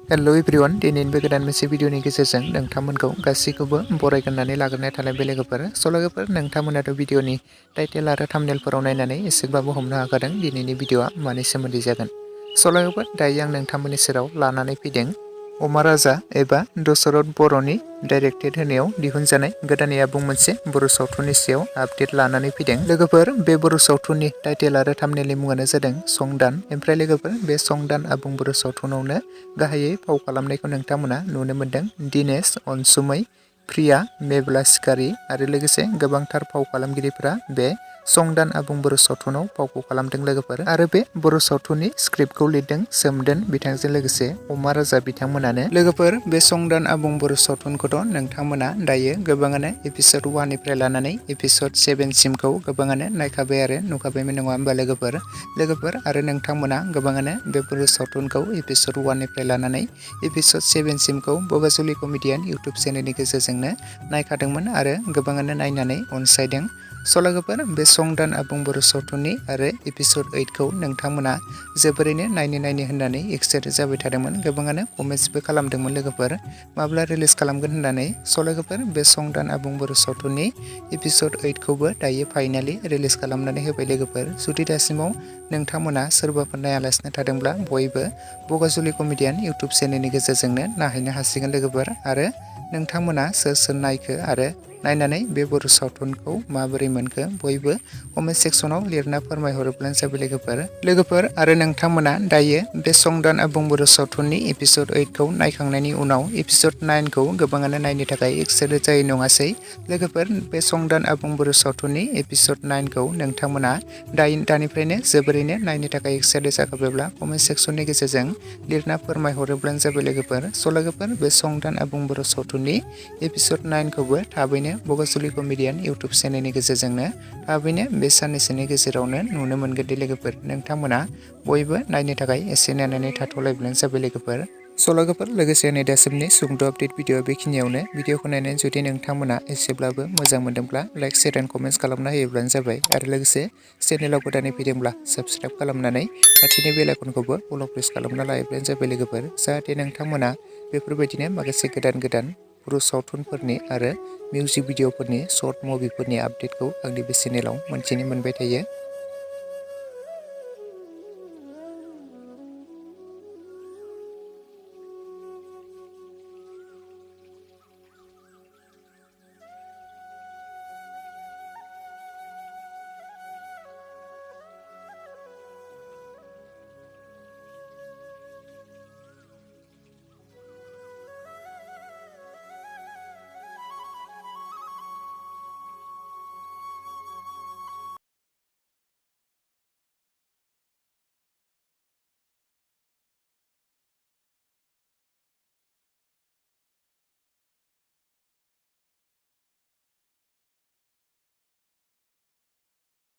Hello everyone दिनैनिबो गोदान मोनसे भिडिअनि गेजेरजों नोंथांमोनखौ गासैखौबो बरायग्रोनानै लाग्रोनाय थानाय लोगोफोर लोगोफोर नोंथांमोनाथ' भिडिअनि टाइटेल आरो थाम्बनेलफोराव नायनानै एसेबाबो हमनो हाखादों दिनैनि भिडिअआ मानि सोमोन्दै जागोन। लोगोफोर दायो आं नोंथांमोननि सेराव लानानै फैदों अमा राजा एबा दशरथ बर'नि डाइरेक्टेड होनायाव दिहुनजानाय गोदानै आबुं मोनसे बर' सावथुननि सायाव आपडेट लानानै फैदों। लोगोफोर बे बर' सावथुननि टाइटेल आरो थाम्बनेलनि मुङानो जादों संदान। ओमफ्राय लोगोफोर बे संदान आबुं बर' सावथुनावनो गाहायै फाव खालामनायखौ नोंथांमोना नुनो मोन्दों दिनेश अनसुमै, प्रिया, मेब्ला सिखारि आरो लोगोसे गोबांथार फाव खालामगिरिफोरा बे संदान आबुं बर' सावथुनाव फावखौ खालामदों लोगोफोर। आरो बे बर' सावथुननि स्क्रिप्टखौ लिरदों सोमदोन बिथांजों लोगोसे अमा राजा बिथांमोनानो। लोगोफोर बे संदान आबुं बर' सावथुनखौथ' नोंथांमोना दायो गोबाङानो एपिसड 1 निफ्राय लानानै एपिसड 7 सिमखौ गोबाङानो नायखाबाय आरो नुखाबायमोन नङा होमबा लोगोफोर आरो नोंथांमोना गोबाङानो बे बर' सावथुनखौ एपिसड 1 निफ्राय लानानै एपिसड 7 सिमखौ बगाजुलि कमेडियान इउटुब चेनेलनि गेजेरजोंनो नायखादोंमोन आरो गोबाङानो नायनानै अनसायदों। लोगोफोर बे संदान आबुं बर' सावथुननि आरो एपिसड 8 खौ नोंथांमोना जोबोरैनो नायनो होननानै एक्साइटेड जाबाय थादोंमोन। गोबाङानो कमेन्ट्सबो खालामदोंमोन लोगोफोर माब्ला रिलिज खालामगोन होननानै। लोगोफोर बे संदान आबुं बर' सावथुननि एपिसड 8 खौबो दायो फाइनालि रिलिज खालामनानै होबाय लोगोफोर। जुदि दासिमाव नोंथांमोना सोरबाफोर नायालासिनो थादोंब्ला बयबो बगाजुलि कमेडियान इउटुब चेनेलनि गेजेरजोंनो नायहैनो हासिगोन लोगोफोर। आरो नोंथांमोना सोर नायखो आरो नायनानै बे बर' सावथुनखौ माबोरै मोनखो बयबो कमेन्ट सेक्सनाव लिरना फोरमायहरोब्लानो जाबाय लोगोफोर आरो नोंथांमोना दायो बे संदान आबुं बर' सावथुननि एपिसड 8 खौ नायखांनायनि उनाव एपिसड 9 खौ गोबाङानो नायनो थाखाय एक्साइटेड जायो नङासै लोगोफोर। बे संदान आबुं बर' सावथुननि एपिसड 9 खौ नोंथांमोना दानिफ्रायनो जोबोरैनो नायनो थाखाय एक्साइटेड जाखाबायब्ला कमेन्ट सेक्सननि गेजेरजों लिरना फोरमायहरोब्लानो जाबाय लोगोफोर। लोगोफोर बे संदान आबुं बर' सावथुननि एपिसड 9 खौबो थाबैनो बगाजुलि कमेडियान इउटुब चेनेलनि गेजेरजोंनो थाबैनो बे साननैसोनि गेजेरावनो नुनो मोनगोन दे लोगोफोर। नोंथांमोना बयबो नायनो थाखाय एसे नेनानै थाथ'लायब्लानो जाबाय लोगोफोर। लोगोफोर लोगोसे नै दासिमनि सुंद' आपडेट भिडिअ बेखिनियावनो। भिडिअखौ नायनानै जुदि नोंथांमोना एसेब्लाबो मोजां मोनदोंब्ला लाइक शेयार एन्ड कमेन्ट्स खालामना होयोब्लानो जाबाय। आरो लोगोसे चेनेलाव गोदानै फैदोंब्ला साबस्क्राइब खालामनानै खाथिनि बेल आइकनखौबो अल प्रेस खालामना लायोब्लानो जाबाय लोगोफोर। जाहाथे नोंथांमोना बेफोरबायदिनो माखासे गोदान बर' सावथुनफोरनि आरो मिउजिक भिडिअफोरनि शर्ट मुभिफोरनि आपडेटखौ आंनि बे चेनेलाव मोनथिनो मोनबाय थायो।